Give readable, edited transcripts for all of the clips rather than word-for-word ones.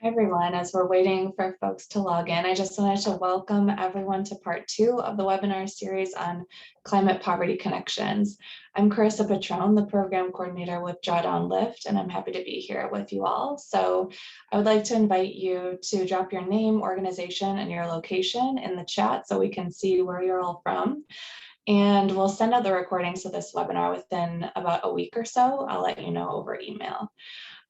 Hi everyone, as we're waiting for folks to log in, I just wanted to welcome everyone to part 2 of the webinar series on climate poverty connections. I'm Carissa Patron, the program coordinator with Drawdown Lift, and I'm happy to be here with you all. So I would like to invite you to drop your name, organization, and your location in the chat so we can see where you're all from. And we'll send out the recordings of this webinar within about a week or so. I'll let you know over email.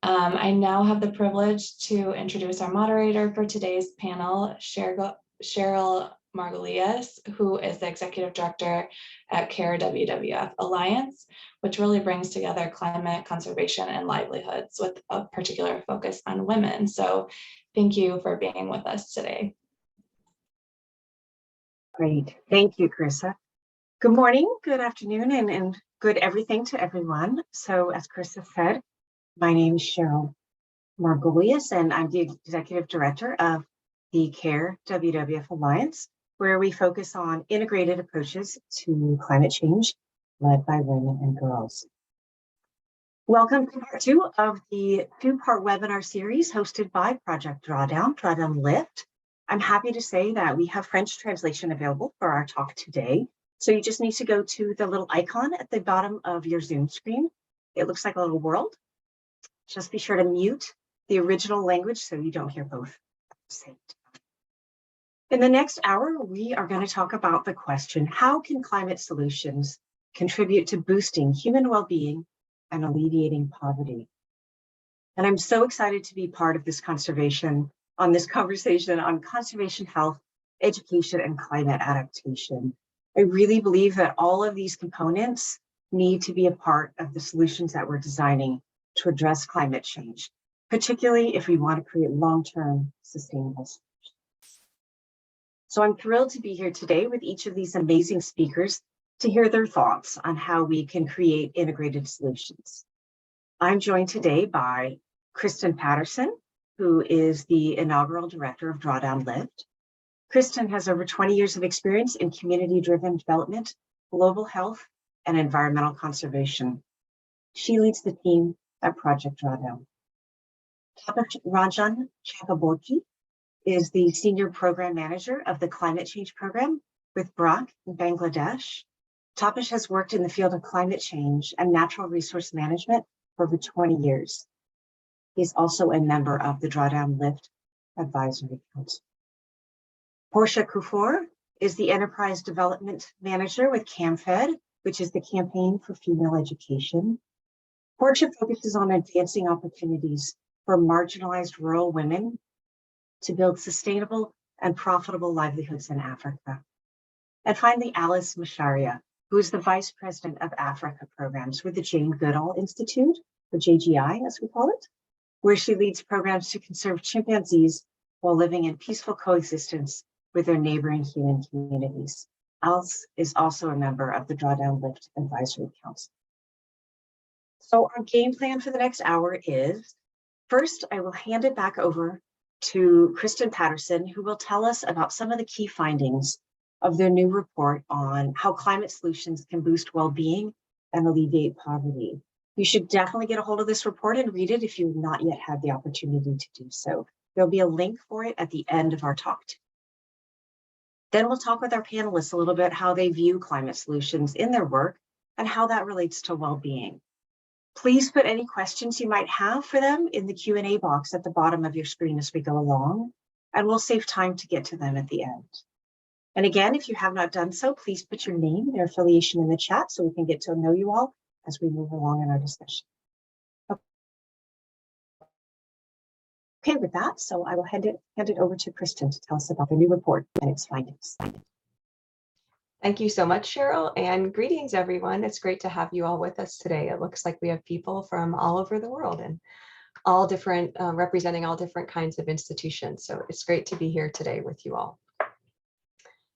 I now have the privilege to introduce our moderator for today's panel, Cheryl Margulies, who is the Executive Director at CARE WWF Alliance, which really brings together climate conservation and livelihoods with a particular focus on women. So thank you for being with us today. Great, thank you, Carissa. Good morning, good afternoon, and good everything to everyone. So as Carissa said, my name is Cheryl Margulies, and I'm the Executive Director of the CARE WWF Alliance, where we focus on integrated approaches to climate change led by women and girls. Welcome to part 2 of the 2-part webinar series hosted by Project Drawdown Lift. I'm happy to say that we have French translation available for our talk today. So you just need to go to the little icon at the bottom of your Zoom screen. It looks like a little world. Just be sure to mute the original language so you don't hear both at the same time. In the next hour, we are going to talk about the question, how can climate solutions contribute to boosting human well-being and alleviating poverty? And I'm so excited to be part of this conversation on conservation health, education, and climate adaptation. I really believe that all of these components need to be a part of the solutions that we're designing to address climate change, particularly if we want to create long-term sustainable solutions. So I'm thrilled to be here today with each of these amazing speakers to hear their thoughts on how we can create integrated solutions. I'm joined today by Kristen Patterson, who is the inaugural director of Drawdown Lift. Kristen has over 20 years of experience in community-driven development, global health, and environmental conservation. She leads the team at Project Drawdown. Rajan Chakraborty is the Senior Program Manager of the Climate Change Program with BRAC in Bangladesh. Tapish has worked in the field of climate change and natural resource management for over 20 years. He's also a member of the Drawdown Lift Advisory Council. Portia Kufour is the Enterprise Development Manager with CAMFED, which is the Campaign for Female Education. Portia focuses on advancing opportunities for marginalized rural women to build sustainable and profitable livelihoods in Africa. And finally, Alice Masharia, who is the Vice President of Africa Programs with the Jane Goodall Institute, or JGI as we call it, where she leads programs to conserve chimpanzees while living in peaceful coexistence with their neighboring human communities. Alice is also a member of the Drawdown Lift Advisory Council. So our game plan for the next hour is, first, I will hand it back over to Kristen Patterson, who will tell us about some of the key findings of their new report on how climate solutions can boost well-being and alleviate poverty. You should definitely get a hold of this report and read it if you've not yet had the opportunity to do so. There'll be a link for it at the end of our talk. Then we'll talk with our panelists a little bit how they view climate solutions in their work and how that relates to well-being. Please put any questions you might have for them in the Q&A box at the bottom of your screen as we go along, and we'll save time to get to them at the end. And again, if you have not done so, please put your name and your affiliation in the chat so we can get to know you all as we move along in our discussion. Okay, with that, so I will hand it over to Kristen to tell us about the new report and its findings. Thank you so much, Cheryl, and greetings, everyone. It's great to have you all with us today. It looks like we have people from all over the world and all different, representing all different kinds of institutions. So it's great to be here today with you all.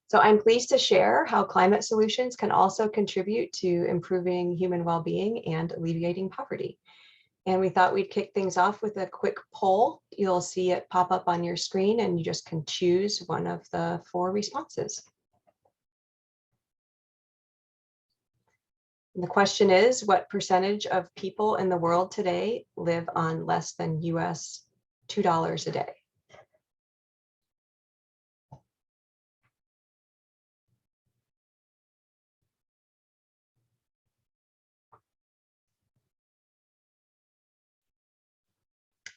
So I'm pleased to share how climate solutions can also contribute to improving human well-being and alleviating poverty. And we thought we'd kick things off with a quick poll. You'll see it pop up on your screen and you just can choose one of the 4 responses. And the question is, what percentage of people in the world today live on less than US $2 a day.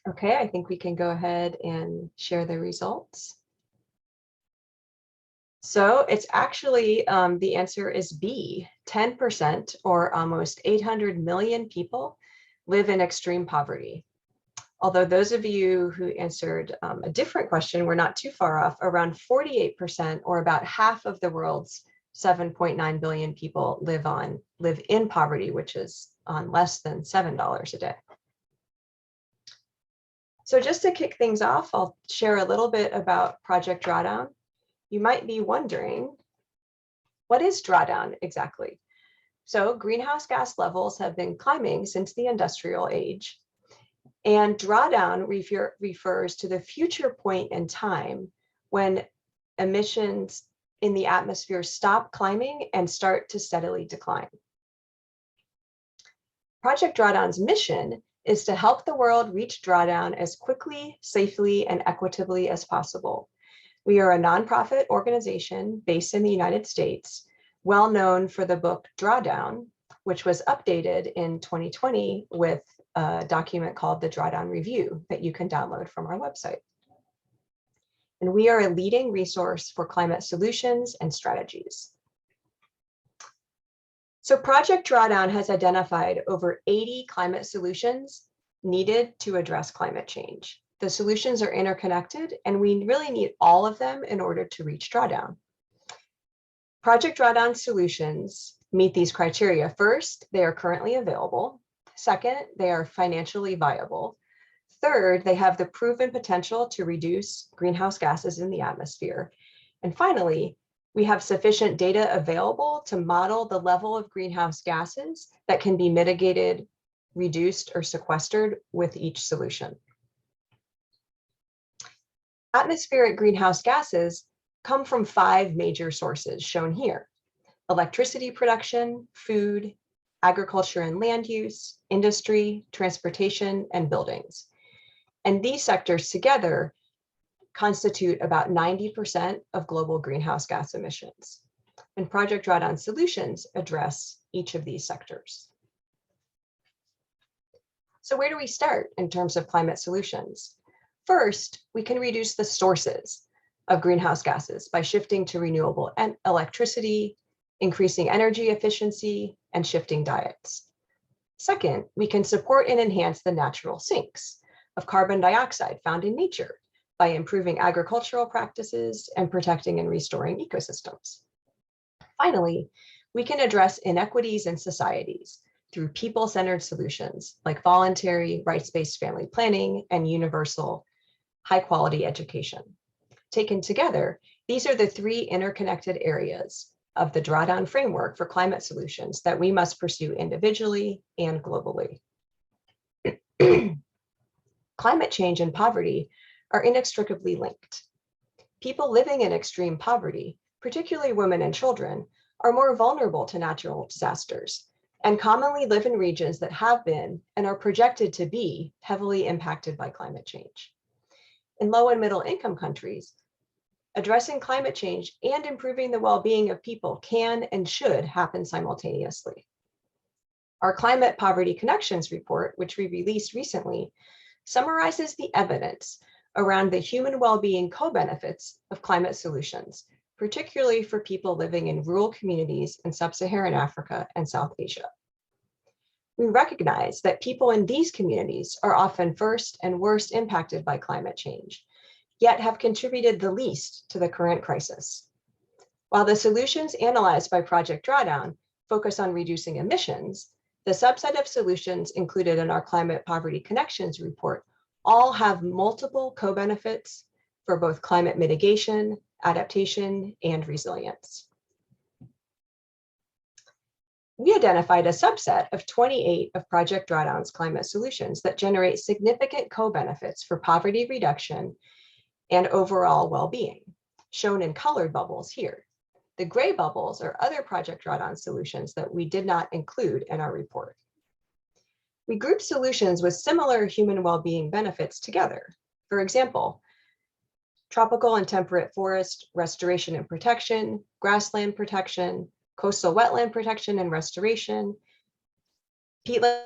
Okay, I think we can go ahead and share the results. So it's actually, the answer is B, 10% or almost 800 million people live in extreme poverty. Although those of you who answered a different question were not too far off, around 48% or about half of the world's 7.9 billion people live in poverty, which is on less than $7 a day. So just to kick things off, I'll share a little bit about Project Drawdown. You might be wondering, what is drawdown exactly? So greenhouse gas levels have been climbing since the industrial age. And drawdown refers to the future point in time when emissions in the atmosphere stop climbing and start to steadily decline. Project Drawdown's mission is to help the world reach drawdown as quickly, safely, and equitably as possible. We are a nonprofit organization based in the United States, well known for the book Drawdown, which was updated in 2020 with a document called the Drawdown Review that you can download from our website. And we are a leading resource for climate solutions and strategies. So Project Drawdown has identified over 80 climate solutions needed to address climate change. The solutions are interconnected, and we really need all of them in order to reach drawdown. Project Drawdown solutions meet these criteria. First, they are currently available. Second, they are financially viable. Third, they have the proven potential to reduce greenhouse gases in the atmosphere. And finally, we have sufficient data available to model the level of greenhouse gases that can be mitigated, reduced, or sequestered with each solution. Atmospheric greenhouse gases come from 5 major sources shown here: electricity production, food, agriculture and land use, industry, transportation, and buildings. And these sectors together constitute about 90% of global greenhouse gas emissions. And Project Drawdown solutions address each of these sectors. So where do we start in terms of climate solutions? First, we can reduce the sources of greenhouse gases by shifting to renewable electricity, increasing energy efficiency, and shifting diets. Second, we can support and enhance the natural sinks of carbon dioxide found in nature by improving agricultural practices and protecting and restoring ecosystems. Finally, we can address inequities in societies through people-centered solutions like voluntary, rights-based family planning and universal high-quality education. Taken together, these are the 3 interconnected areas of the drawdown framework for climate solutions that we must pursue individually and globally. Climate change and poverty are inextricably linked. People living in extreme poverty, particularly women and children, are more vulnerable to natural disasters and commonly live in regions that have been and are projected to be heavily impacted by climate change. In low and middle income countries, addressing climate change and improving the well-being of people can and should happen simultaneously. Our Climate Poverty Connections report, which we released recently, summarizes the evidence around the human well-being co-benefits of climate solutions, particularly for people living in rural communities in sub-Saharan Africa and South Asia. We recognize that people in these communities are often first and worst impacted by climate change, yet have contributed the least to the current crisis. While the solutions analyzed by Project Drawdown focus on reducing emissions, the subset of solutions included in our Climate Poverty Connections report all have multiple co-benefits for both climate mitigation, adaptation, and resilience. We identified a subset of 28 of Project Drawdown's climate solutions that generate significant co-benefits for poverty reduction and overall well-being, shown in colored bubbles here. The gray bubbles are other Project Drawdown solutions that we did not include in our report. We grouped solutions with similar human well-being benefits together For example, tropical and temperate forest restoration and protection, grassland protection, coastal wetland protection and restoration, peatland,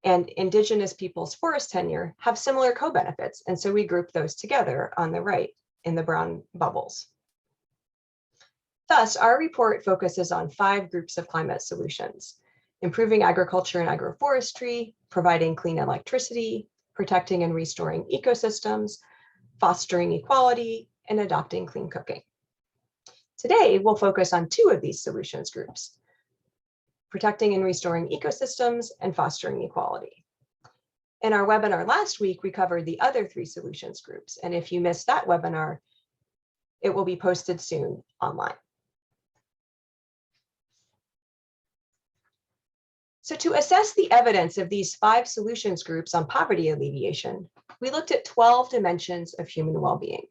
and indigenous peoples forest tenure have similar co-benefits. And so we group those together on the right in the brown bubbles. Thus, our report focuses on 5 groups of climate solutions: improving agriculture and agroforestry, providing clean electricity, protecting and restoring ecosystems, fostering equality, and adopting clean cooking. Today, we'll focus on 2 of these solutions groups: protecting and restoring ecosystems and fostering equality. In our webinar last week, we covered the other 3 solutions groups. And if you missed that webinar, it will be posted soon online. So to assess the evidence of these 5 solutions groups on poverty alleviation, we looked at 12 dimensions of human well-being.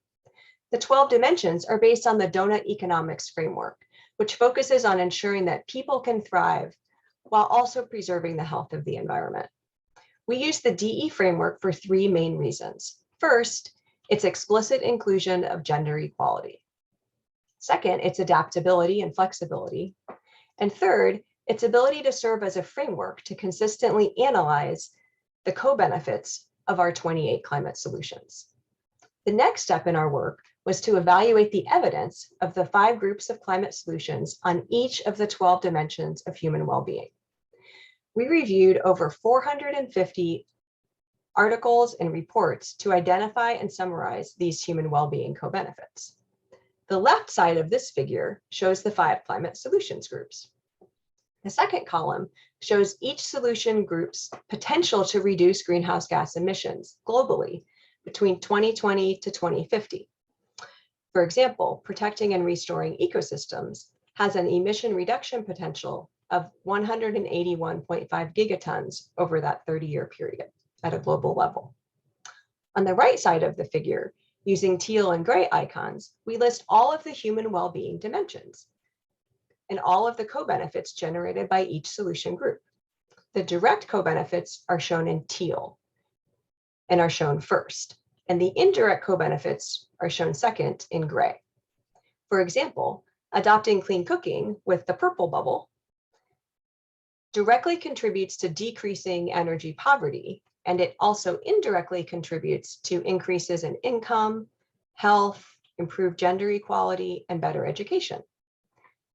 The 12 dimensions are based on the donut economics framework, which focuses on ensuring that people can thrive while also preserving the health of the environment. We use the DE framework for 3 main reasons. First, its explicit inclusion of gender equality. Second, its adaptability and flexibility. And third, its ability to serve as a framework to consistently analyze the co-benefits of our 28 climate solutions. The next step in our work was to evaluate the evidence of the 5 groups of climate solutions on each of the 12 dimensions of human well-being. We reviewed over 450 articles and reports to identify and summarize these human well-being co-benefits. The left side of this figure shows the 5 climate solutions groups. The second column shows each solution group's potential to reduce greenhouse gas emissions globally between 2020 to 2050. For example, protecting and restoring ecosystems has an emission reduction potential of 181.5 gigatons over that 30-year period at a global level. On the right side of the figure, using teal and gray icons, we list all of the human well-being dimensions and all of the co-benefits generated by each solution group. The direct co-benefits are shown in teal and are shown first, and the indirect co-benefits are shown second in gray. For example, adopting clean cooking with the purple bubble directly contributes to decreasing energy poverty, and it also indirectly contributes to increases in income, health, improved gender equality, and better education.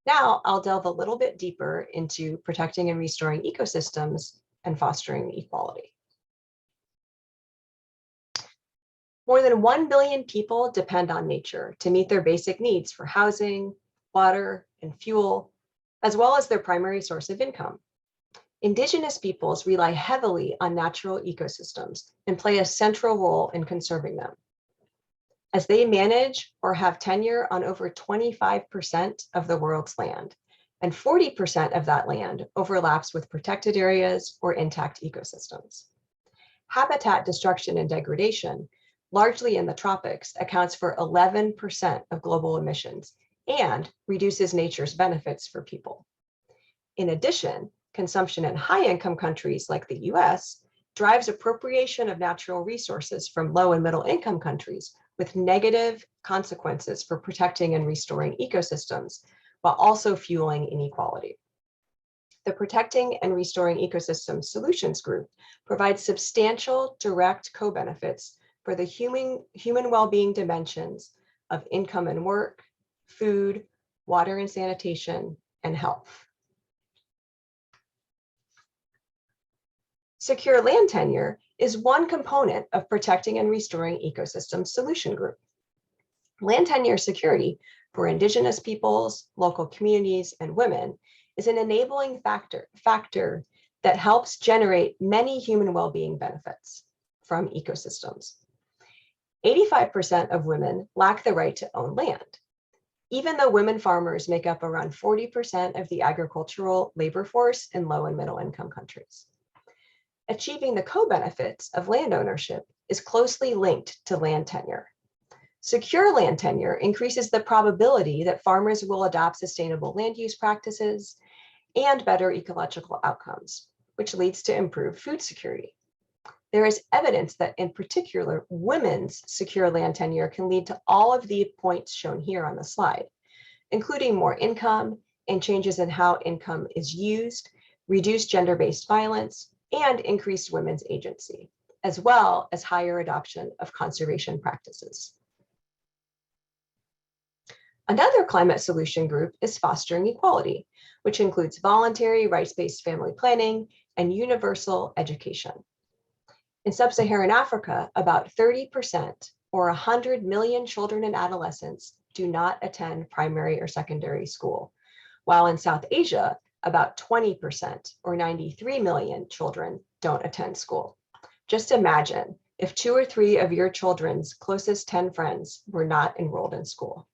Now I'll delve a little bit deeper into protecting and restoring ecosystems and fostering equality. More than 1 billion people depend on nature to meet their basic needs for housing, water, and fuel, as well as their primary source of income. Indigenous peoples rely heavily on natural ecosystems and play a central role in conserving them, as they manage or have tenure on over 25% of the world's land, and 40% of that land overlaps with protected areas or intact ecosystems. Habitat destruction and degradation, largely in the tropics, accounts for 11% of global emissions and reduces nature's benefits for people. In addition, consumption in high-income countries like the US drives appropriation of natural resources from low and middle-income countries, with negative consequences for protecting and restoring ecosystems, while also fueling inequality. The Protecting and Restoring Ecosystems Solutions Group provides substantial direct co-benefits for the human well-being dimensions of income and work, food, water and sanitation, and health. Secure land tenure is one component of Protecting and Restoring Ecosystems Solution Group. Land tenure security for Indigenous peoples, local communities, and women is an enabling factor that helps generate many human well-being benefits from ecosystems. 85% of women lack the right to own land, even though women farmers make up around 40% of the agricultural labor force in low and middle income countries. Achieving the co-benefits of land ownership is closely linked to land tenure. Secure land tenure increases the probability that farmers will adopt sustainable land use practices and better ecological outcomes, which leads to improved food security. there is evidence that in particular, women's secure land tenure can lead to all of the points shown here on the slide, including more income and changes in how income is used, reduced gender-based violence, and increased women's agency, as well as higher adoption of conservation practices. Another climate solution group is fostering equality, which includes voluntary rights-based family planning and universal education. In sub-Saharan Africa, about 30% or 100 million children and adolescents do not attend primary or secondary school, while in South Asia, about 20% or 93 million children don't attend school. Just imagine if 2 or 3 of your children's closest 10 friends were not enrolled in school.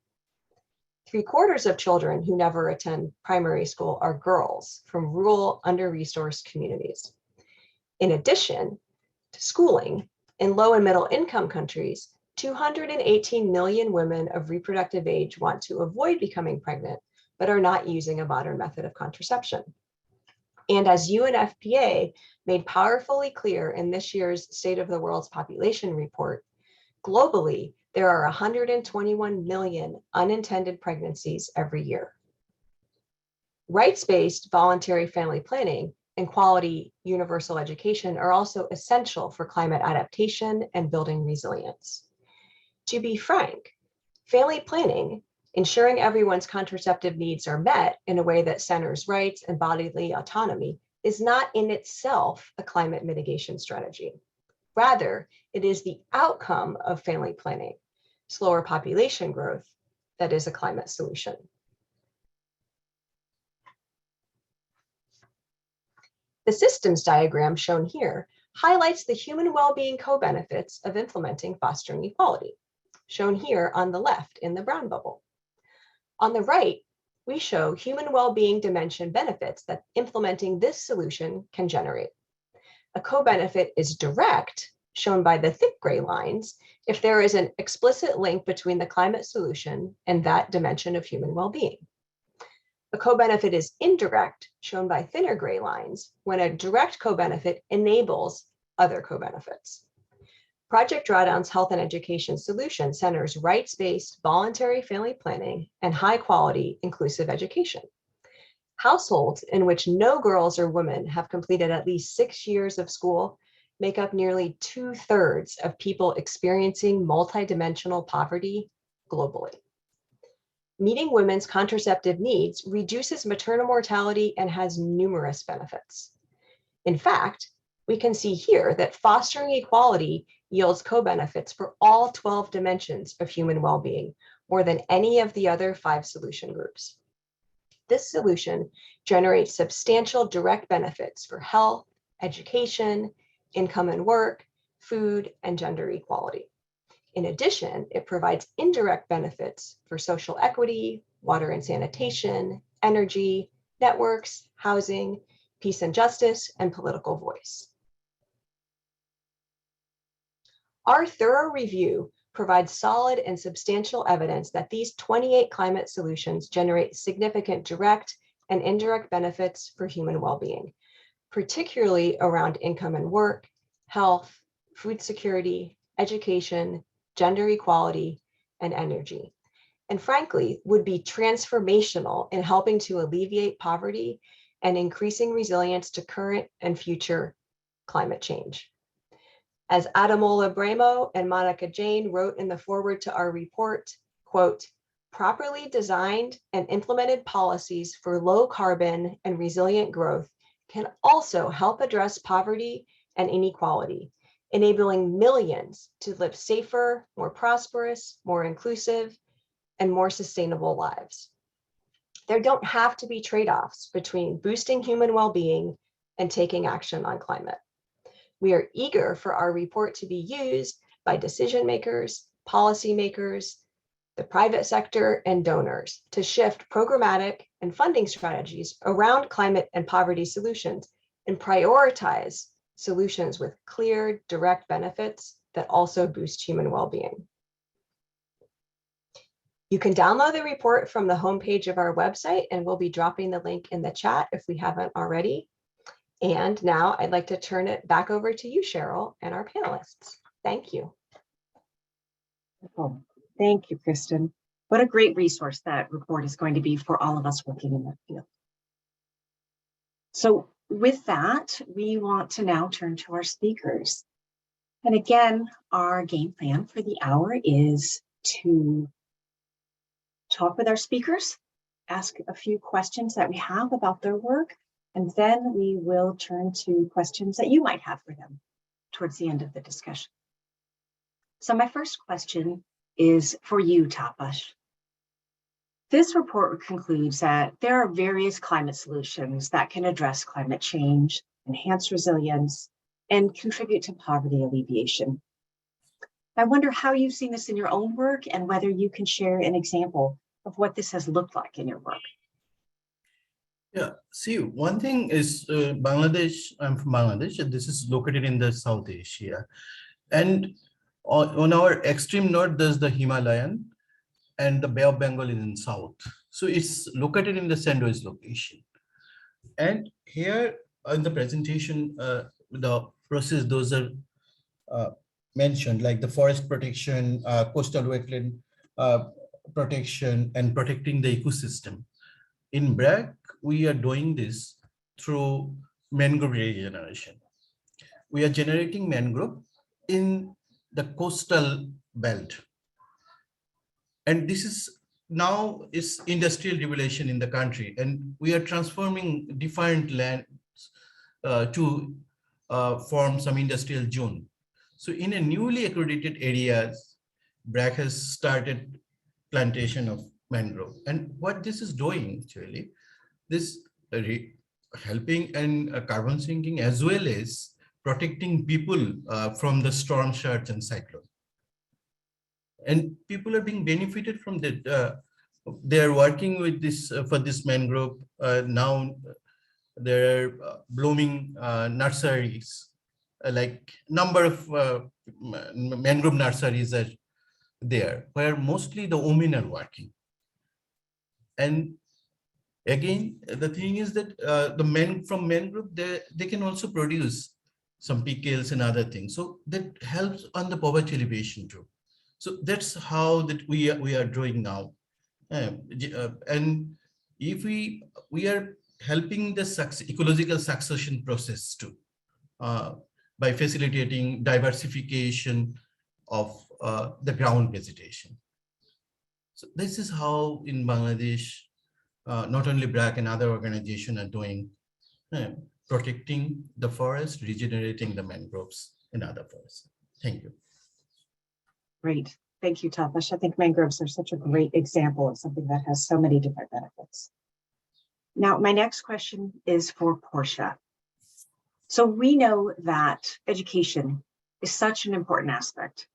3/4 of children who never attend primary school are girls from rural, under-resourced communities. In addition to schooling, in low and middle income countries, 218 million women of reproductive age want to avoid becoming pregnant, but are not using a modern method of contraception. And as UNFPA made powerfully clear in this year's State of the World's Population Report, globally, there are 121 million unintended pregnancies every year. Rights-based voluntary family planning and quality universal education are also essential for climate adaptation and building resilience. To be frank, family planning, ensuring everyone's contraceptive needs are met in a way that centers rights and bodily autonomy, is not in itself a climate mitigation strategy. Rather, it is the outcome of family planning, slower population growth, that is a climate solution. The systems diagram shown here highlights the human well-being co-benefits of implementing fostering equality, shown here on the left in the brown bubble. On the right, we show human well-being dimension benefits that implementing this solution can generate. A co-benefit is direct, shown by the thick gray lines, if there is an explicit link between the climate solution and that dimension of human well-being. A co-benefit is indirect, shown by thinner gray lines, when a direct co-benefit enables other co-benefits. Project Drawdown's health and education solution centers rights-based voluntary family planning and high-quality inclusive education. Households in which no girls or women have completed at least 6 years of school make up nearly 2/3 of people experiencing multidimensional poverty globally. Meeting women's contraceptive needs reduces maternal mortality and has numerous benefits. In fact, we can see here that fostering equality yields co-benefits for all 12 dimensions of human well-being, more than any of the other 5 solution groups. This solution generates substantial direct benefits for health, education, income and work, food, and gender equality. In addition, it provides indirect benefits for social equity, water and sanitation, energy, networks, housing, peace and justice, and political voice. Our thorough review provides solid and substantial evidence that these 28 climate solutions generate significant direct and indirect benefits for human well-being, particularly around income and work, health, food security, education, gender equality, and energy, and frankly, would be transformational in helping to alleviate poverty and increasing resilience to current and future climate change. As Ademola Bremo and Monica Jane wrote in the foreword to our report, quote, "Properly designed and implemented policies for low carbon and resilient growth can also help address poverty and inequality, enabling millions to live safer, more prosperous, more inclusive, and more sustainable lives." There don't have to be trade-offs between boosting human well-being and taking action on climate. We are eager for our report to be used by decision makers, policymakers, the private sector, and donors to shift programmatic and funding strategies around climate and poverty solutions and prioritize solutions with clear, direct benefits that also boost human well-being. You can download the report from the homepage of our website, and we'll be dropping the link in the chat if we haven't already. And now I'd like to turn it back over to you, Cheryl, and our panelists. Thank you. Oh, thank you, Kristen. What a great resource that report is going to be for all of us working in that field. So with that, we want to now turn to our speakers. And again, our game plan for the hour is to talk with our speakers, ask a few questions that we have about their work, and then we will turn to questions that you might have for them towards the end of the discussion. So my first question is for you, Tapash. This report concludes that there are various climate solutions that can address climate change, enhance resilience, and contribute to poverty alleviation. I wonder how you've seen this in your own work and whether you can share an example of what this has looked like in your work. Yeah, see, one thing is Bangladesh, I'm from Bangladesh, and this is located in the South Asia. And on our extreme north, there's the Himalayan, and the Bay of Bengal is in south. So it's located in the sandwich location. And here in the presentation, the process, those are mentioned, like the forest protection, coastal wetland protection, and protecting the ecosystem. In BRAC, we are doing this through mangrove regeneration. We are generating mangrove in the coastal belt. And this is now is industrial revolution in the country, and we are transforming different lands to form some industrial zone. So in a newly accredited areas, BRAC has started plantation of mangrove. And what this is doing actually, this helping and carbon sinking as well as protecting people from the storm surge and cyclone. And people are being benefited from that. They are working with this for this mangrove. Now there are blooming nurseries, like number of mangrove nurseries are there, where mostly the women are working. And again, the thing is that the men from mangrove, they can also produce some pickles and other things. So that helps on the poverty alleviation too. So that's how that we are doing now. And if we are helping the ecological succession process too, by facilitating diversification of the ground vegetation. So this is how in Bangladesh, not only BRAC and other organizations are doing, protecting the forest, regenerating the mangroves and other forests. Thank you. Great. Thank you, Tapash. I think mangroves are such a great example of something that has so many different benefits. Now, my next question is for Portia. So we know that education is such an important aspect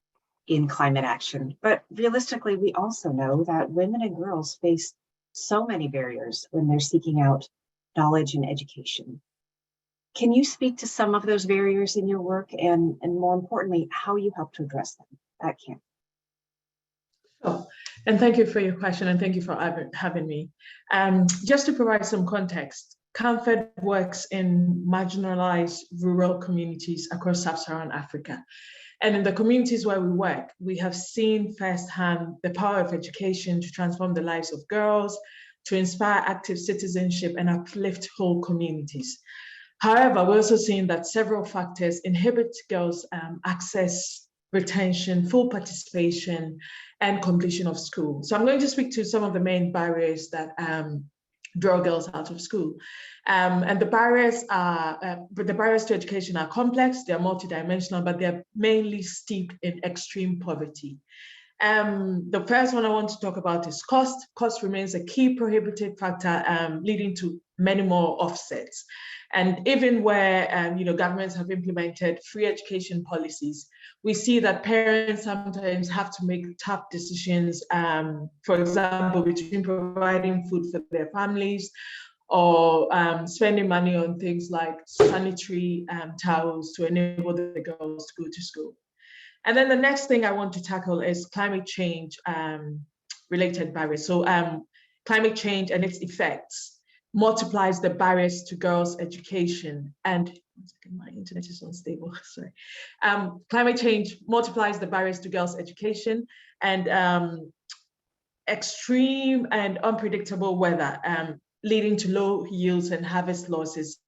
in climate action, but realistically, we also know that women and girls face so many barriers when they're seeking out knowledge and education. Can you speak to some of those barriers in your work and more importantly, how you help to address them at camp? Oh, and thank you for your question and thank you for having me. Just to provide some context, CAMFED works in marginalized rural communities across sub-Saharan Africa. And in the communities where we work, we have seen firsthand the power of education to transform the lives of girls, to inspire active citizenship and uplift whole communities. However, we're also seeing that several factors inhibit girls' access, retention, full participation, and completion of school. So I'm going to speak to some of the main barriers that draw girls out of school. And the barriers to education are complex, they're multidimensional, but they're mainly steeped in extreme poverty. The first one I want to talk about is cost. Cost remains a key prohibitive factor, leading to many more offsets. And even where governments have implemented free education policies, we see that parents sometimes have to make tough decisions, for example, between providing food for their families or spending money on things like sanitary towels to enable the girls to go to school. And then the next thing I want to tackle is climate change related barriers. So climate change and its effects. multiplies the barriers to girls' education. And one second, my internet is unstable, sorry. Climate change multiplies the barriers to girls' education, and extreme and unpredictable weather, leading to low yields and harvest losses,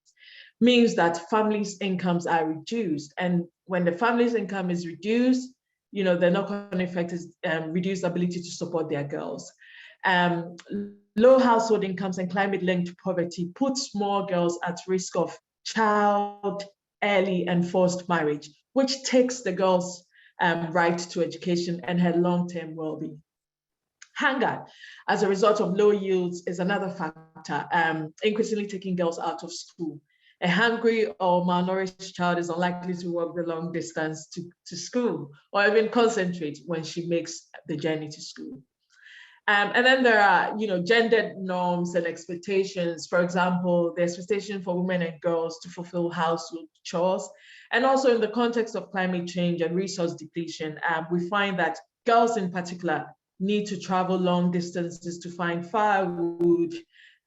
means that families' incomes are reduced. And when the family's income is reduced, you know, the knock-on effect is reduced ability to support their girls. Low household incomes and climate-linked poverty puts more girls at risk of child, early, and forced marriage, which takes the girls' right to education and her long-term well-being. Hunger, as a result of low yields, is another factor, increasingly taking girls out of school. A hungry or malnourished child is unlikely to walk the long distance to school or even concentrate when she makes the journey to school. And then there are, you know, gendered norms and expectations. For example, the expectation for women and girls to fulfill household chores. And also in the context of climate change and resource depletion, we find that girls in particular need to travel long distances to find firewood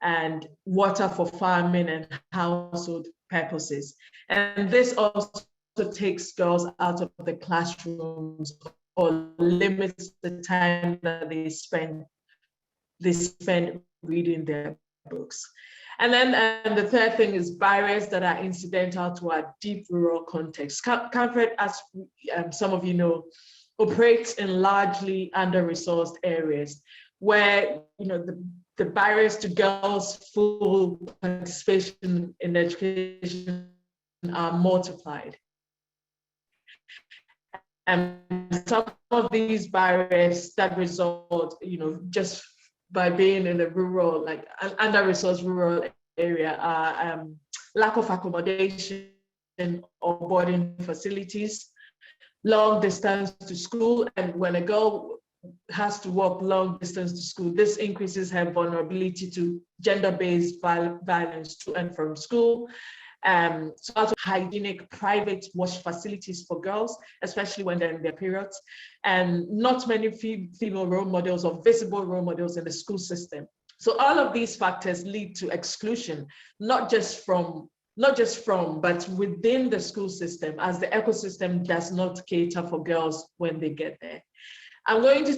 and water for farming and household purposes. And this also takes girls out of the classrooms or limits the time that they spend reading their books. And then the third thing is barriers that are incidental to our deep rural context. Comfort, as some of you know, operates in largely under-resourced areas where, you know, the barriers to girls' full participation in education are multiplied. And some of these barriers that result, you know, just by being in a rural, like an under-resourced rural area, are lack of accommodation or boarding facilities, long distance to school, and when a girl has to walk long distance to school, this increases her vulnerability to gender-based violence to and from school. So also hygienic private wash facilities for girls, especially when they're in their periods, and not many female role models or visible role models in the school system. So all of these factors lead to exclusion, not just from, but within the school system, as the ecosystem does not cater for girls when they get there. I'm going to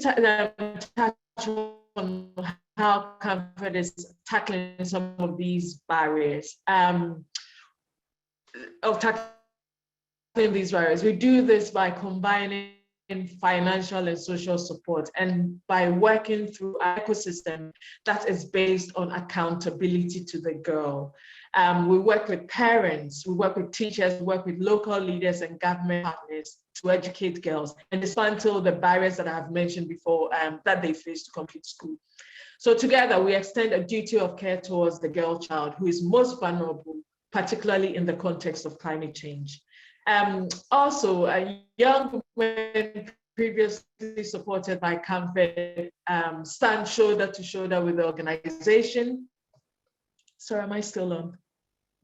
touch on how Comfort is tackling some of these barriers. Of tackling these barriers. We do this by combining financial and social support and by working through an ecosystem that is based on accountability to the girl. We work with parents, we work with teachers, we work with local leaders and government partners to educate girls and dismantle the barriers that I have mentioned before that they face to complete school. So together we extend a duty of care towards the girl child who is most vulnerable, particularly in the context of climate change. Also, young women previously supported by Comfort stand shoulder to shoulder with the organization. Sorry, am I still on?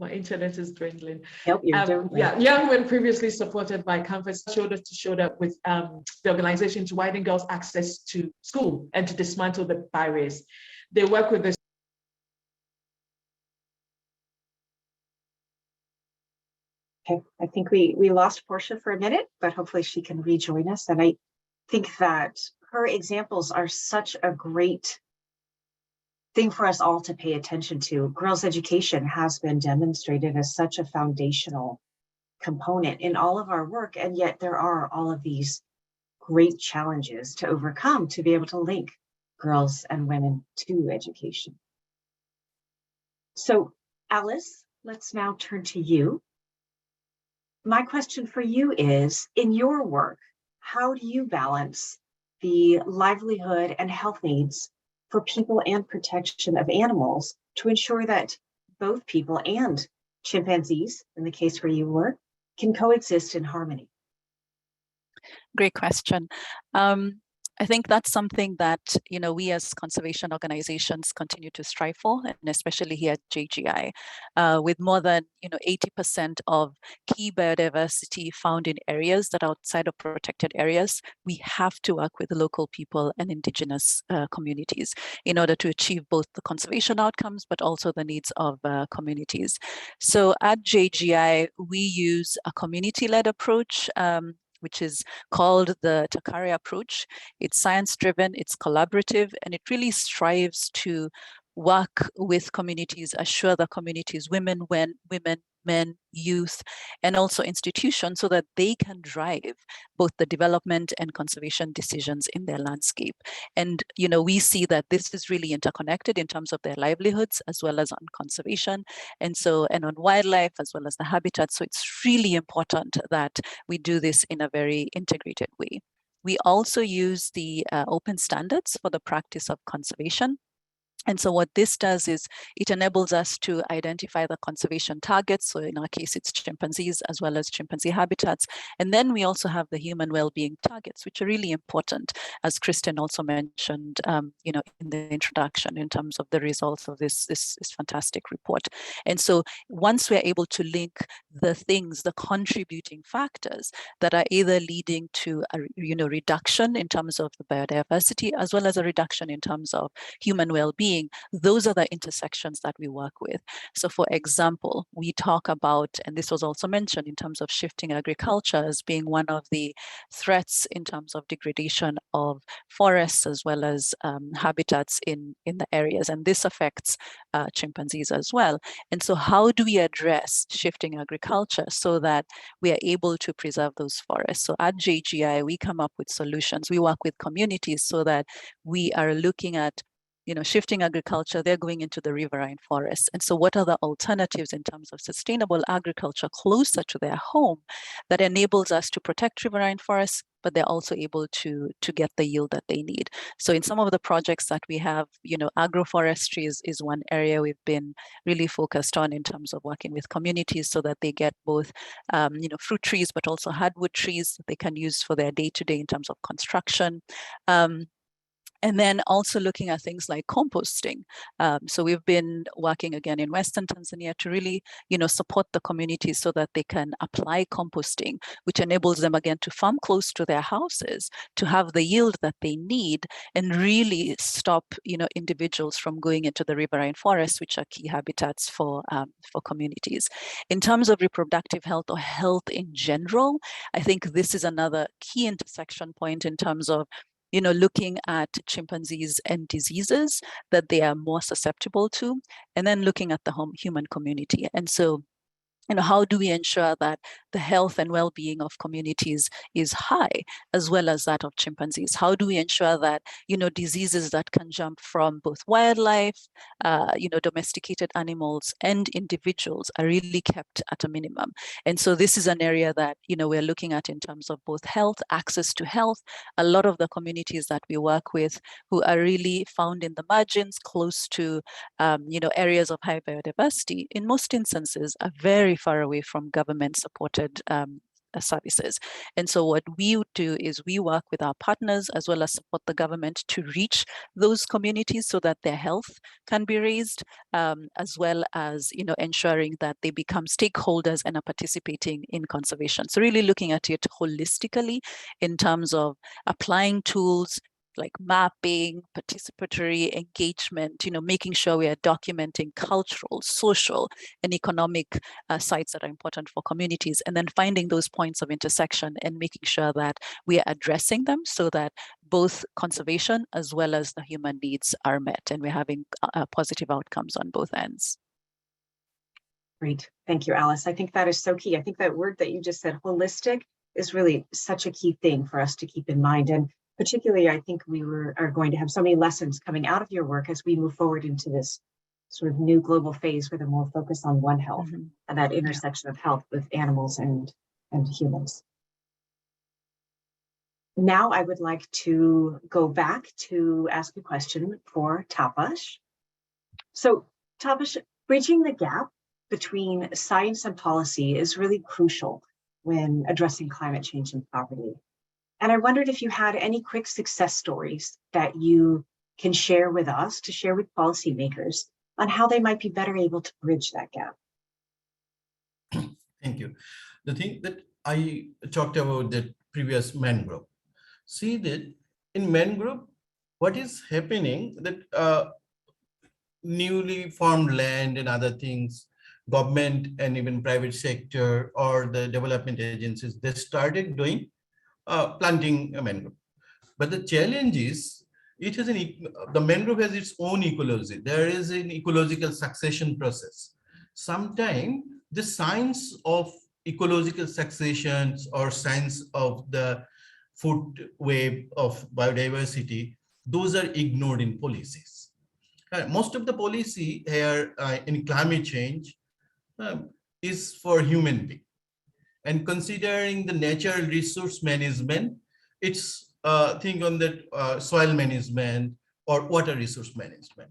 My internet is dwindling. Nope, you're doing great. Yeah, young women previously supported by Comfort shoulder to shoulder with the organization to widen girls' access to school and to dismantle the barriers. They work with the Okay, I think we lost Portia for a minute, but hopefully she can rejoin us. And I think that her examples are such a great thing for us all to pay attention to. Girls' education has been demonstrated as such a foundational component in all of our work, and yet there are all of these great challenges to overcome to be able to link girls and women to education. So Alice, let's now turn to you. My question for you is, in your work, how do you balance the livelihood and health needs for people and protection of animals to ensure that both people and chimpanzees, in the case where you work, can coexist in harmony? Great question. I think that's something that, we as conservation organizations continue to strive for, and especially here at JGI, with more than, 80% of key biodiversity found in areas that are outside of protected areas. We have to work with local people and indigenous communities in order to achieve both the conservation outcomes, but also the needs of communities. So at JGI, we use a community-led approach, which is called the Takari approach. It's science-driven, it's collaborative, and it really strives to work with communities, assure the communities, women, men, youth, and also institutions, so that they can drive both the development and conservation decisions in their landscape. And we see that this is really interconnected in terms of their livelihoods as well as on conservation, and on wildlife as well as the habitat. So it's really important that we do this in a very integrated way. We also use the open standards for the practice of conservation. And so what this does is it enables us to identify the conservation targets. So in our case, it's chimpanzees as well as chimpanzee habitats. And then we also have the human well-being targets, which are really important, as Kristen also mentioned, in the introduction, in terms of the results of this fantastic report. And so once we're able to link the contributing factors that are either leading to a reduction in terms of the biodiversity, as well as a reduction in terms of human well-being, those are the intersections that we work with. So for example, we talk about, and this was also mentioned in terms of shifting agriculture as being one of the threats in terms of degradation of forests as well as habitats in the areas. And this affects chimpanzees as well. And so how do we address shifting agriculture so that we are able to preserve those forests? So at JGI, we come up with solutions. We work with communities so that we are looking at shifting agriculture, they're going into the riverine forests. And so what are the alternatives in terms of sustainable agriculture closer to their home that enables us to protect riverine forests, but they're also able to get the yield that they need? So in some of the projects that we have, agroforestry is one area we've been really focused on in terms of working with communities so that they get both, fruit trees, but also hardwood trees that they can use for their day-to-day in terms of construction. And then also looking at things like composting. So we've been working again in Western Tanzania to really, support the communities so that they can apply composting, which enables them again to farm close to their houses, to have the yield that they need, and really stop, individuals from going into the riverine forests, which are key habitats for communities. In terms of reproductive health or health in general, I think this is another key intersection point in terms of looking at chimpanzees and diseases that they are more susceptible to, and then looking at the human community. And so, how do we ensure that the health and well-being of communities is high, as well as that of chimpanzees? How do we ensure that, diseases that can jump from both wildlife, domesticated animals and individuals are really kept at a minimum? And so this is an area that, we're looking at in terms of both health, access to health. A lot of the communities that we work with who are really found in the margins close to, areas of high biodiversity, in most instances are very far away from government-supported services. And so what we do is we work with our partners as well as support the government to reach those communities so that their health can be raised, as well as ensuring that they become stakeholders and are participating in conservation. So really looking at it holistically in terms of applying tools like mapping, participatory engagement, making sure we are documenting cultural, social, and economic sites that are important for communities, and then finding those points of intersection and making sure that we are addressing them so that both conservation as well as the human needs are met, and we're having positive outcomes on both ends. Great. Thank you, Alice. I think that is so key. I think that word that you just said, holistic, is really such a key thing for us to keep in mind. And particularly, I think we are going to have so many lessons coming out of your work as we move forward into this sort of new global phase with a more focus on One Health and that intersection of health with animals and humans. Now I would like to go back to ask a question for Tapas. So Tapas, bridging the gap between science and policy is really crucial when addressing climate change and poverty. And I wondered if you had any quick success stories that you can share with us to share with policymakers on how they might be better able to bridge that gap. Thank you. The thing that I talked about the previous man group. See that in man group, what is happening that newly formed land and other things, government and even private sector or the development agencies, they started doing planting a mangrove. But the challenge is, it has the mangrove has its own ecology. There is an ecological succession process. Sometimes the science of ecological successions or science of the food web of biodiversity, those are ignored in policies. Most of the policy here in climate change is for human being. And considering the natural resource management, it's think on that soil management or water resource management.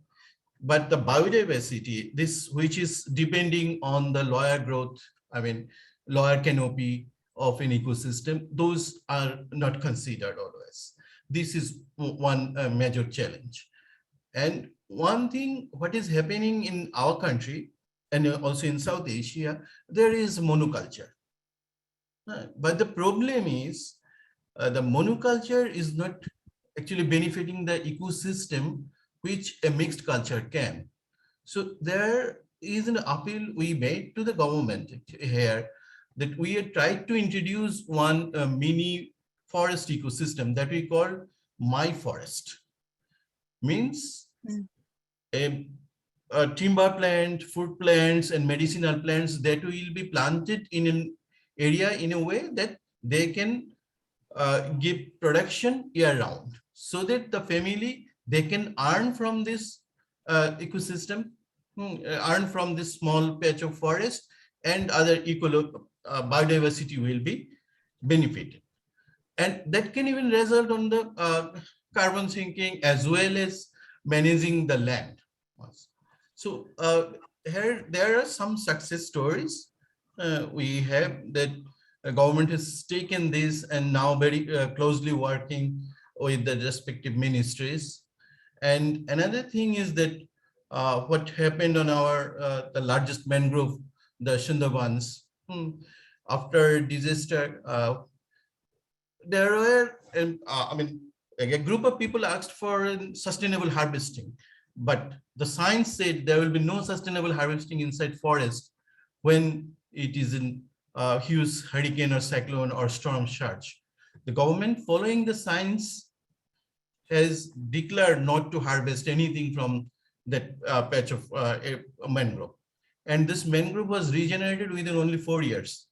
But the biodiversity, this which is depending on the lower growth, lower canopy of an ecosystem, those are not considered always. This is one major challenge. And one thing, what is happening in our country and also in South Asia, there is monoculture. But the problem is the monoculture is not actually benefiting the ecosystem which a mixed culture can. So there is an appeal we made to the government here that we had tried to introduce one mini forest ecosystem that we call My Forest. Means a timber plant, fruit plants, and medicinal plants that will be planted in an area in a way that they can give production year round, so that the family, they can earn from this ecosystem, earn from this small patch of forest, and other biodiversity will be benefited. And that can even result on the carbon sinking as well as managing the land. So here there are some success stories we have that the government has taken this and now very closely working with the respective ministries. And another thing is that what happened on our the largest mangrove, the Sundarbans, after disaster, there were a group of people asked for sustainable harvesting, but the science said there will be no sustainable harvesting inside forest when it is in huge hurricane or cyclone or storm surge. The government, following the science, has declared not to harvest anything from that patch of mangrove. And this mangrove was regenerated within only 4 years.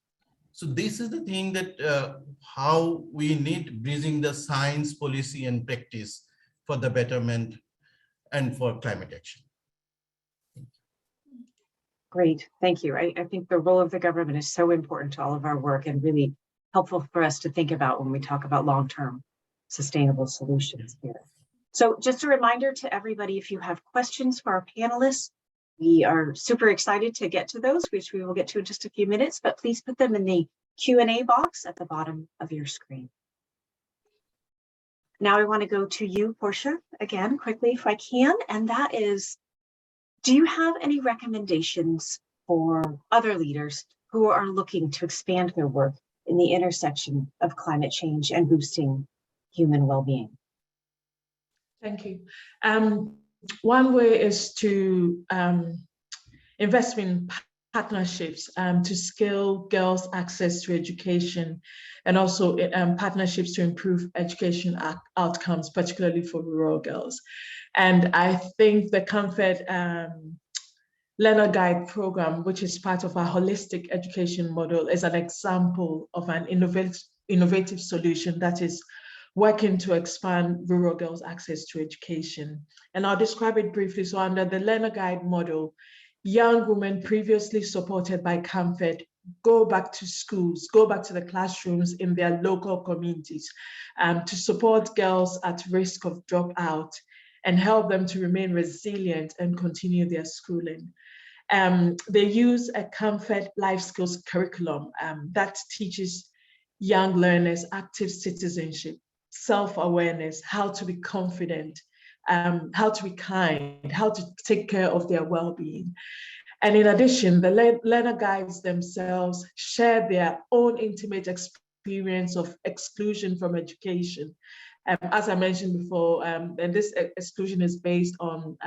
So this is the thing that how we need bridging the science, policy, and practice for the betterment and for climate action. Great, thank you. I think the role of the government is so important to all of our work and really helpful for us to think about when we talk about long-term sustainable solutions here. So just a reminder to everybody, if you have questions for our panelists, we are super excited to get to those, which we will get to in just a few minutes, but please put them in the Q&A box at the bottom of your screen. Now I want to go to you, Portia, again, quickly if I can, and that is, do you have any recommendations for other leaders who are looking to expand their work in the intersection of climate change and boosting human well-being? Thank you. One way is to invest in partnerships to scale girls' access to education, and also partnerships to improve education outcomes, particularly for rural girls. And I think the Comfort Learner Guide program, which is part of our holistic education model, is an example of an innovative solution that is working to expand rural girls' access to education. And I'll describe it briefly. So under the Learner Guide model, young women previously supported by Comfort go back to schools, go back to the classrooms in their local communities to support girls at risk of dropout and help them to remain resilient and continue their schooling. They use a Comfort life skills curriculum that teaches young learners active citizenship, self-awareness, how to be confident, how to be kind, how to take care of their well-being. And in addition, the learner guides themselves share their own intimate experience of exclusion from education. As I mentioned before, and this exclusion is based on,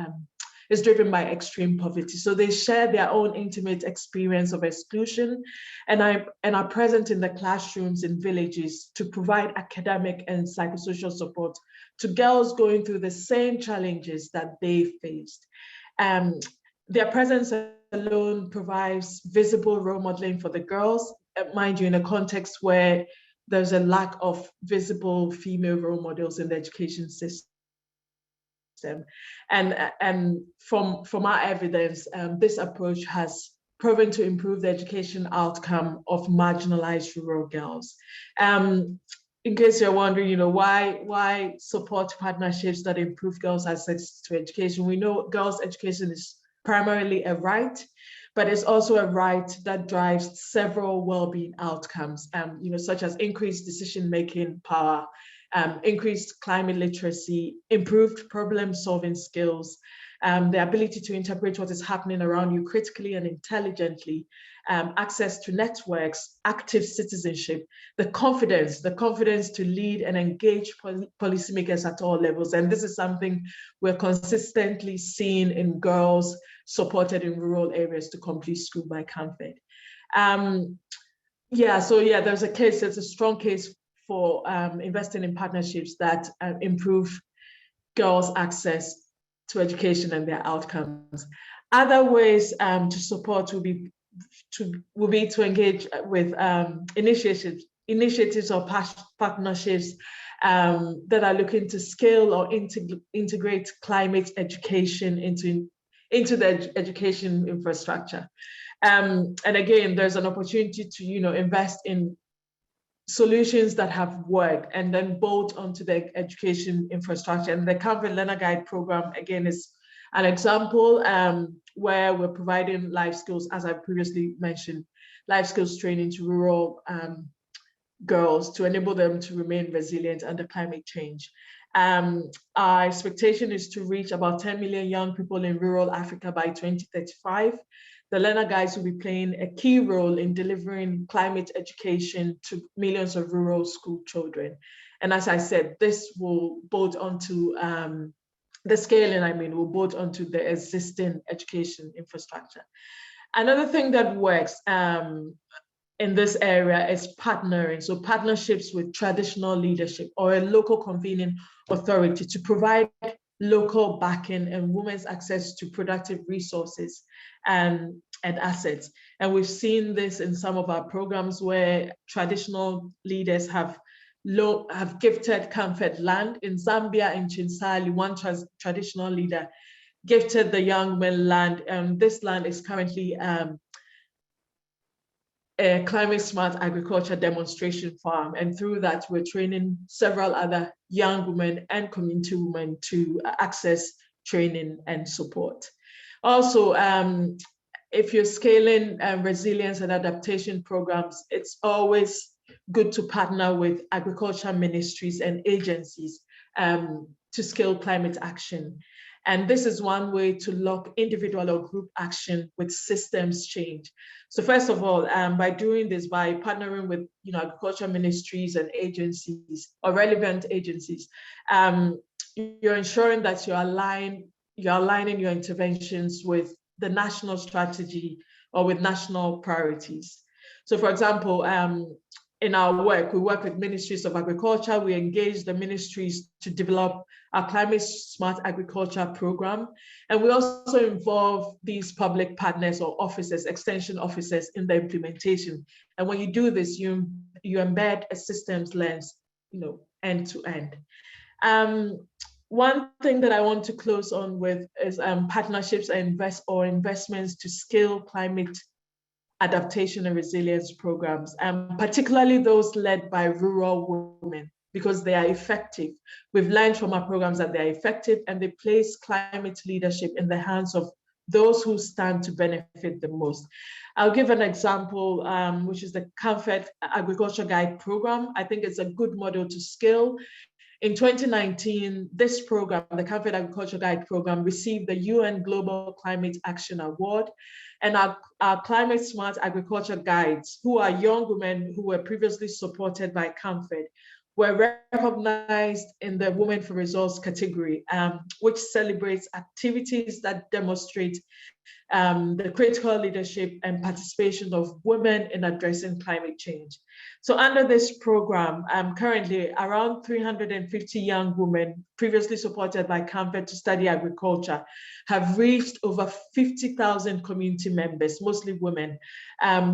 is driven by extreme poverty. So they share their own intimate experience of exclusion and are present in the classrooms in villages to provide academic and psychosocial support to girls going through the same challenges that they faced. Their presence alone provides visible role modeling for the girls, mind you, in a context where there's a lack of visible female role models in the education system. And from our evidence, this approach has proven to improve the education outcome of marginalized rural girls. In case you're wondering, why support partnerships that improve girls' access to education? We know girls' education is primarily a right, but it's also a right that drives several well-being outcomes, such as increased decision-making power, increased climate literacy, improved problem-solving skills, the ability to interpret what is happening around you critically and intelligently, access to networks, active citizenship, the confidence to lead and engage policymakers at all levels. And this is something we're consistently seeing in girls supported in rural areas to complete school by CAMFED. There's a strong case for investing in partnerships that improve girls' access to education and their outcomes. Other ways to support will be to engage with initiatives or partnerships that are looking to scale or integrate climate education into the education infrastructure. And again, there's an opportunity to invest in solutions that have worked and then bolt onto the education infrastructure. And the CAMFED Learner Guide program, again, is an example where we're providing life skills, as I previously mentioned, life skills training to rural girls to enable them to remain resilient under climate change. Our expectation is to reach about 10 million young people in rural Africa by 2035. The learner guides will be playing a key role in delivering climate education to millions of rural school children. And as I said, this will bolt onto the scaling, will bolt onto the existing education infrastructure. Another thing that works in this area is partnering. So partnerships with traditional leadership or a local convening authority to provide local backing and women's access to productive resources and assets. And we've seen this in some of our programs where traditional leaders have gifted CAMFED land. In Zambia, in Chinsali, one traditional leader gifted the young men land. This land is currently a climate smart agriculture demonstration farm. And through that, we're training several other young women and community women to access training and support. Also, if you're scaling resilience and adaptation programs, it's always good to partner with agriculture ministries and agencies to scale climate action. And this is one way to lock individual or group action with systems change. So first of all, by doing this, by partnering with agriculture ministries and agencies or relevant agencies, you're ensuring that you're aligning your interventions with the national strategy or with national priorities. So for example, in our work, we work with ministries of agriculture. We engage the ministries to develop our climate smart agriculture program. And we also involve these public partners or officers, extension officers in the implementation. And when you do this, you embed a systems lens, end to end. One thing that I want to close on with is partnerships and investments to scale climate adaptation and resilience programs, particularly those led by rural women, because they are effective. We've learned from our programs that they are effective and they place climate leadership in the hands of those who stand to benefit the most. I'll give an example, which is the Comfort Agriculture Guide program. I think it's a good model to scale. In 2019, this program, the Comfort Agriculture Guide program, received the UN Global Climate Action Award. And our climate smart agriculture guides, who are young women who were previously supported by Comfort, were recognized in the Women for Results category, which celebrates activities that demonstrate the critical leadership and participation of women in addressing climate change. So under this program, currently around 350 young women previously supported by Comfort to study agriculture have reached over 50,000 community members, mostly women,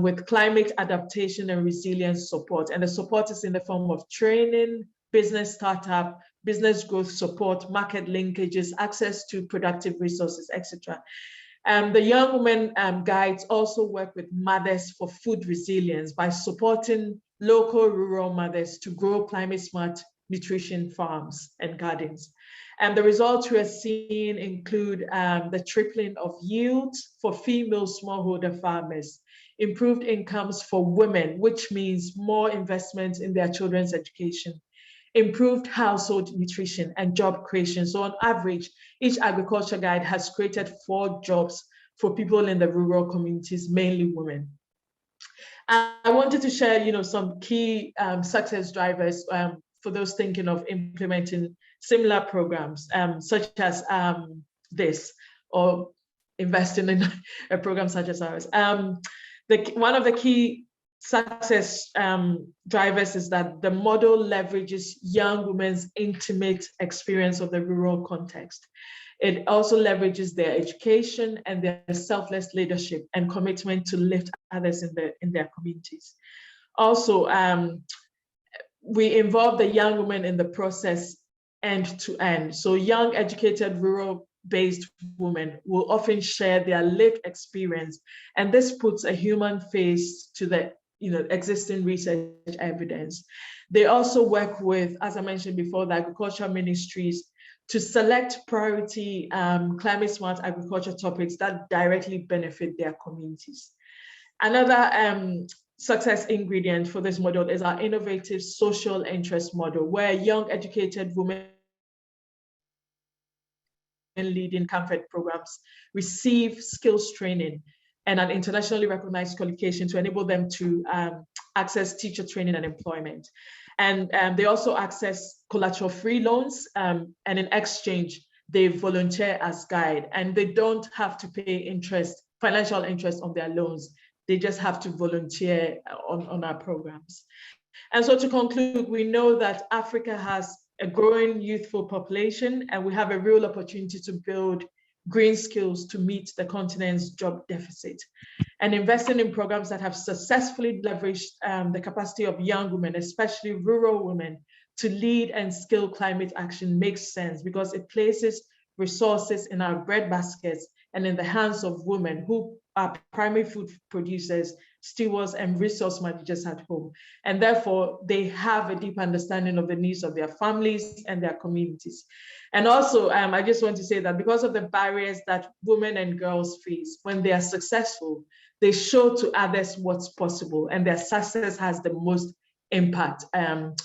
with climate adaptation and resilience support. And the support is in the form of training, business startup, business growth support, market linkages, access to productive resources, etc. The young women guides also work with mothers for food resilience by supporting local rural mothers to grow climate smart nutrition farms and gardens. And the results we are seeing include the tripling of yields for female smallholder farmers, improved incomes for women, which means more investment in their children's education, improved household nutrition and job creation. So on average, each agriculture guide has created 4 jobs for people in the rural communities, mainly women. I wanted to share, some key success drivers for those thinking of implementing similar programs, such as this, or investing in a program such as ours. One of the key success drivers is that the model leverages young women's intimate experience of the rural context. It also leverages their education and their selfless leadership and commitment to lift others in their communities. Also, we involve the young women in the process end to end. So young, educated, rural-based women will often share their lived experience, and this puts a human face to the existing research evidence. They also work with, as I mentioned before, the agricultural ministries to select priority climate smart agriculture topics that directly benefit their communities. Another success ingredient for this model is our innovative social interest model, where young educated women leading Comfort programs receive skills training and an internationally recognized qualification to enable them to access teacher training and employment. And they also access collateral-free loans, and in exchange, they volunteer as guide, and they don't have to pay financial interest on their loans. They just have to volunteer on our programs. And so to conclude, we know that Africa has a growing youthful population, and we have a real opportunity to build green skills to meet the continent's job deficit. And investing in programs that have successfully leveraged the capacity of young women, especially rural women, to lead and scale climate action makes sense, because it places resources in our breadbaskets and in the hands of women who are primary food producers, stewards, and resource managers at home. And therefore, they have a deep understanding of the needs of their families and their communities. And also, I just want to say that because of the barriers that women and girls face, when they are successful, they show to others what's possible, and their success has the most impact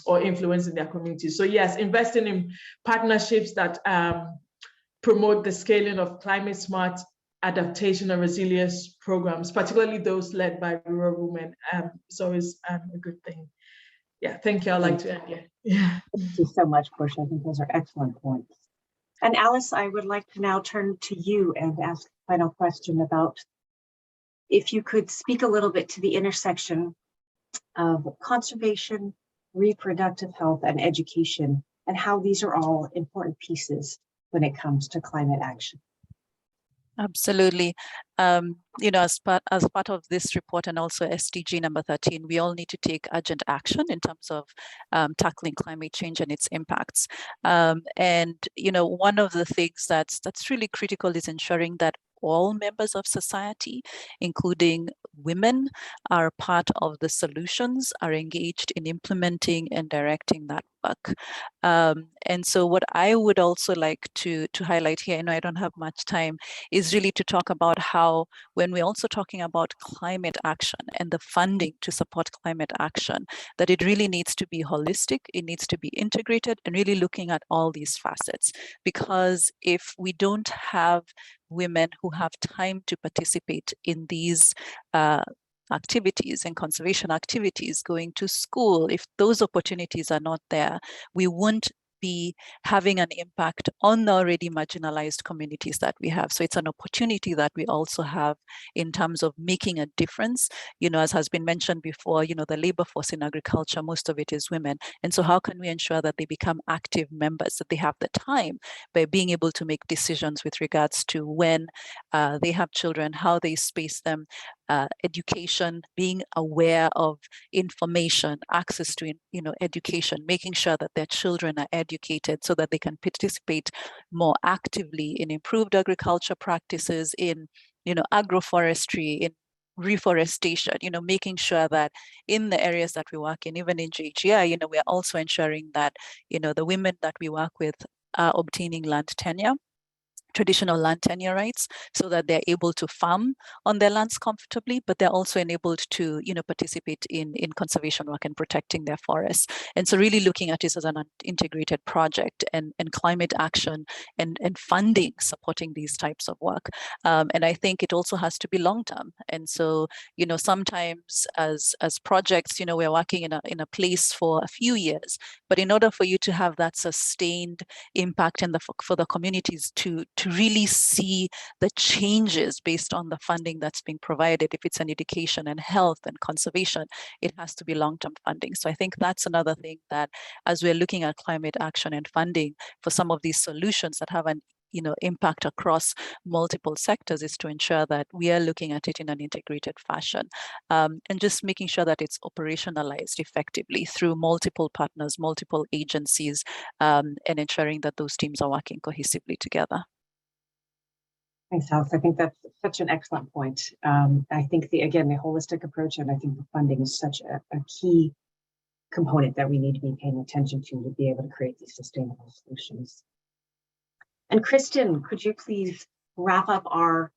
or influence in their communities. So yes, investing in partnerships that promote the scaling of climate smart adaptation and resilience programs, particularly those led by rural women, is always a good thing. Yeah, thank you. I'd like to end here. Yeah. Thank you so much, Portia. I think those are excellent points. And Alice, I would like to now turn to you and ask a final question about if you could speak a little bit to the intersection of conservation, reproductive health, and education, and how these are all important pieces when it comes to climate action. Absolutely. As part of this report and also SDG number 13, we all need to take urgent action in terms of tackling climate change and its impacts. And one of the things that's really critical is ensuring that all members of society, including women, are part of the solutions, are engaged in implementing and directing that work. And so what I would also like to highlight here, I know I don't have much time, is really to talk about how when we're also talking about climate action and the funding to support climate action, that it really needs to be holistic, it needs to be integrated, and really looking at all these facets. Because if we don't have women who have time to participate in these activities and conservation activities, going to school, if those opportunities are not there, we won't be having an impact on the already marginalized communities that we have. So it's an opportunity that we also have in terms of making a difference. You know, as has been mentioned before, you know, the labor force in agriculture, most of it is women. And so how can we ensure that they become active members, that they have the time by being able to make decisions with regards to when they have children, how they space them, education, being aware of information, access to, you know, education, making sure that their children are educated so that they can participate more actively in improved agriculture practices, in, you know, agroforestry, in reforestation, you know, making sure that in the areas that we work in, even in JGI, you know, we're also ensuring that, you know, the women that we work with are obtaining land tenure, traditional land tenure rights, so that they're able to farm on their lands comfortably, but they're also enabled to, you know, participate in conservation work and protecting their forests. And so really looking at this as an integrated project, and climate action and funding supporting these types of work. And I think it also has to be long-term. And so, you know, sometimes as projects, you know, we're working in a place for a few years, but in order for you to have that sustained impact and for the communities to really see the changes based on the funding that's being provided, if it's an education and health and conservation, it has to be long-term funding. So I think that's another thing that, as we're looking at climate action and funding for some of these solutions that have an, you know, impact across multiple sectors, is to ensure that we are looking at it in an integrated fashion, and just making sure that it's operationalized effectively through multiple partners, multiple agencies, and ensuring that those teams are working cohesively together. Thanks, Alice. I think that's such an excellent point. I think the holistic approach, and I think the funding is such a key component that we need to be paying attention to be able to create these sustainable solutions. And Kristen, could you please wrap up our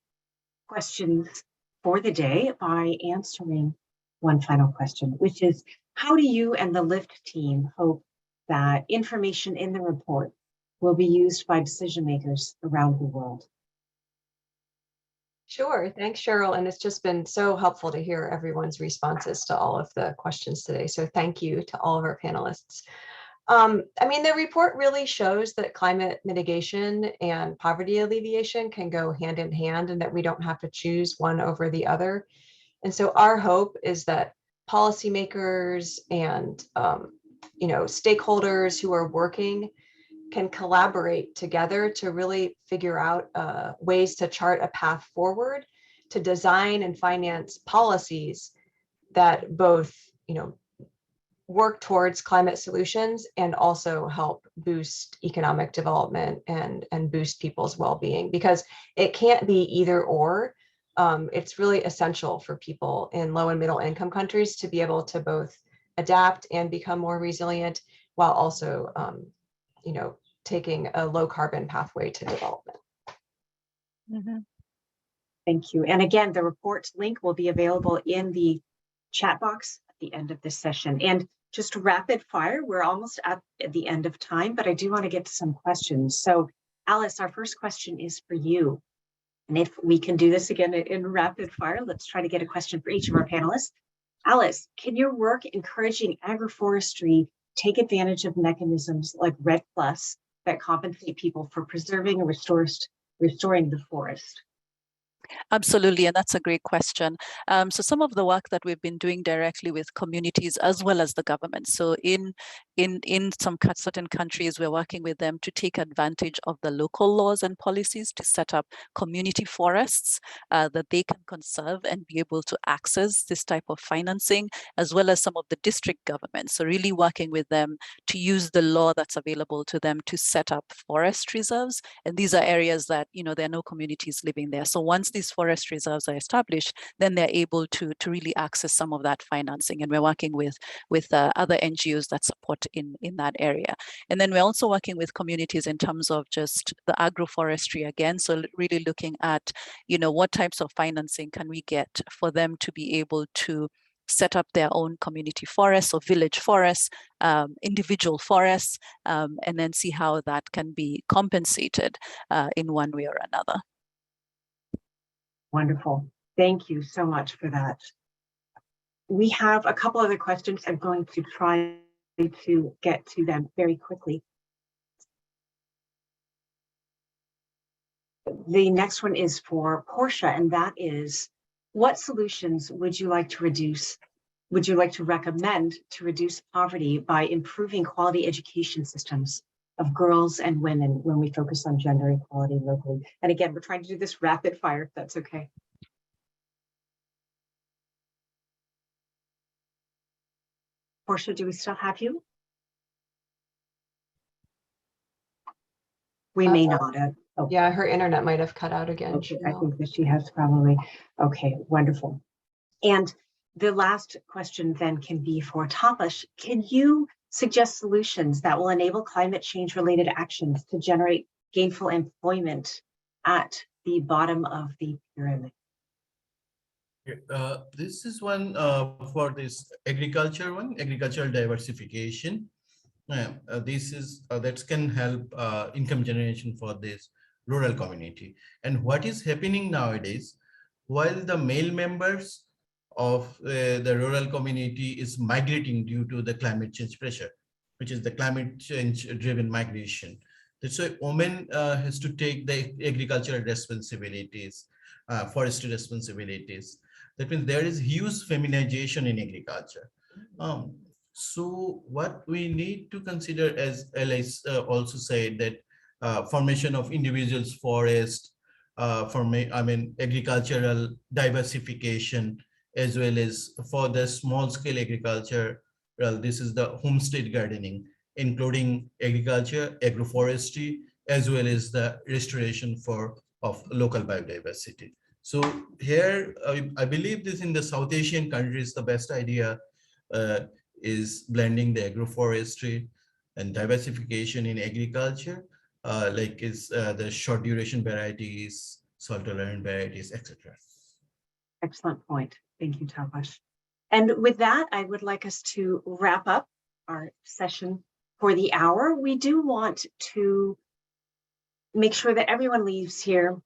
questions for the day by answering one final question, which is, how do you and the LIFT team hope that information in the report will be used by decision makers around the world? Sure. Thanks, Cheryl. And it's just been so helpful to hear everyone's responses to all of the questions today. So thank you to all of our panelists. I mean, the report really shows that climate mitigation and poverty alleviation can go hand in hand, and that we don't have to choose one over the other. And so our hope is that policymakers and you know, stakeholders who are working can collaborate together to really figure out ways to chart a path forward to design and finance policies that both, you know, work towards climate solutions and also help boost economic development and boost people's well-being, because it can't be either or. It's really essential for people in low and middle income countries to be able to both adapt and become more resilient, while also you know, taking a low carbon pathway to development. Mm-hmm. Thank you. And again, the report link will be available in the chat box at the end of this session. And just rapid fire, we're almost at the end of time, but I do want to get to some questions. So Alice, our first question is for you. And if we can do this again in rapid fire, let's try to get a question for each of our panelists. Alice, can your work encouraging agroforestry take advantage of mechanisms like REDD+ that compensate people for preserving and restoring the forest? Absolutely, and that's a great question. So some of the work that we've been doing directly with communities as well as the government. So in some certain countries, we're working with them to take advantage of the local laws and policies to set up community forests that they can conserve and be able to access this type of financing, as well as some of the district governments. So really working with them to use the law that's available to them to set up forest reserves. And these are areas that, you know, there are no communities living there. So once these forest reserves are established, then they're able to really access some of that financing. And we're working with other NGOs that support in that area. And then we're also working with communities in terms of just the agroforestry again. So really looking at, what types of financing can we get for them to be able to set up their own community forests or village forests, individual forests, and then see how that can be compensated in one way or another. Wonderful. Thank you so much for that. We have a couple other questions. I'm going to try to get to them very quickly. The next one is for Portia, and that is, what solutions would you like to recommend to reduce poverty by improving quality education systems of girls and women when we focus on gender equality locally? And again, we're trying to do this rapid fire, if that's okay. Portia, do we still have you? We may not. Oh. Yeah, her internet might have cut out again. Okay, I think that she has probably. Okay, wonderful. And the last question then can be for Tapas. Can you suggest solutions that will enable climate change related actions to generate gainful employment at the bottom of the pyramid? This is one for this agricultural diversification. This is that can help income generation for this rural community. And what is happening nowadays, while the male members of the rural community is migrating due to the climate change pressure, which is the climate change driven migration. That's why women has to take the agricultural responsibilities, forestry responsibilities. That means there is huge feminization in agriculture. So what we need to consider, as Alice also said, that formation of individuals forest, agricultural diversification, as well as for the small scale agriculture. Well, this is the homestead gardening, including agriculture, agroforestry, as well as the restoration of local biodiversity. So here, I believe this in the South Asian countries, the best idea is blending the agroforestry and diversification in agriculture, like the short duration varieties, salt tolerant varieties, etc. Excellent point. Thank you, Tapas. And with that, I would like us to wrap up our session for the hour. We do want to make sure that everyone leaves here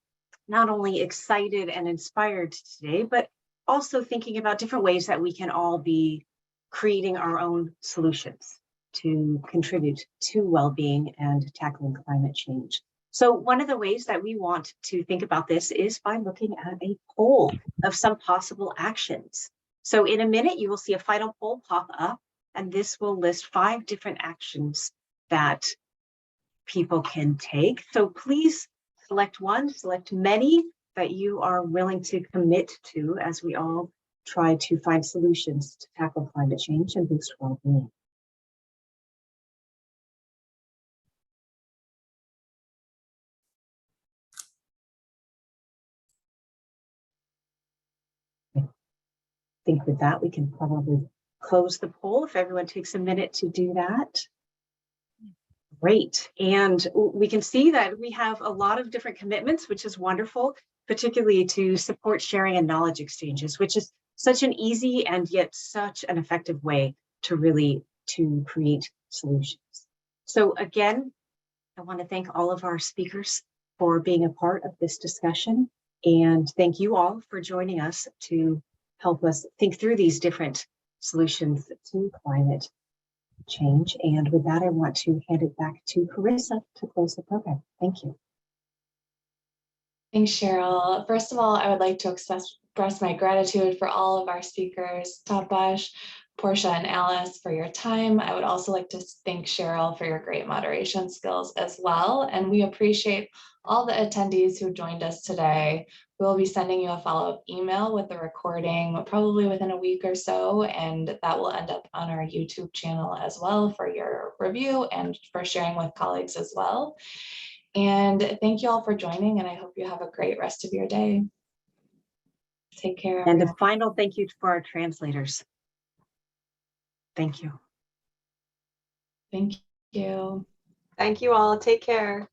not only excited and inspired today, but also thinking about different ways that we can all be creating our own solutions to contribute to well-being and tackling climate change. So one of the ways that we want to think about this is by looking at a poll of some possible actions. So in a minute, you will see a final poll pop up, and this will list 5 different actions that people can take. So please select one, select many that you are willing to commit to as we all try to find solutions to tackle climate change and boost well-being. I think with that, we can probably close the poll if everyone takes a minute to do that. Great. And we can see that we have a lot of different commitments, which is wonderful, particularly to support sharing and knowledge exchanges, which is such an easy and yet such an effective way to create solutions. So again, I want to thank all of our speakers for being a part of this discussion, and thank you all for joining us to help us think through these different solutions to climate change. And with that, I want to hand it back to Carissa to close the program. Thank you. Thanks, Cheryl. First of all, I would like to express my gratitude for all of our speakers, Tapas, Portia, and Alice, for your time. I would also like to thank Cheryl for your great moderation skills as well. And we appreciate all the attendees who joined us today. We'll be sending you a follow-up email with the recording probably within a week or so, and that will end up on our YouTube channel as well for your review and for sharing with colleagues as well. And thank you all for joining, and I hope you have a great rest of your day. Take care. And a everyone. final thank you for our translators. Thank you. Thank you. Thank you all. Take care.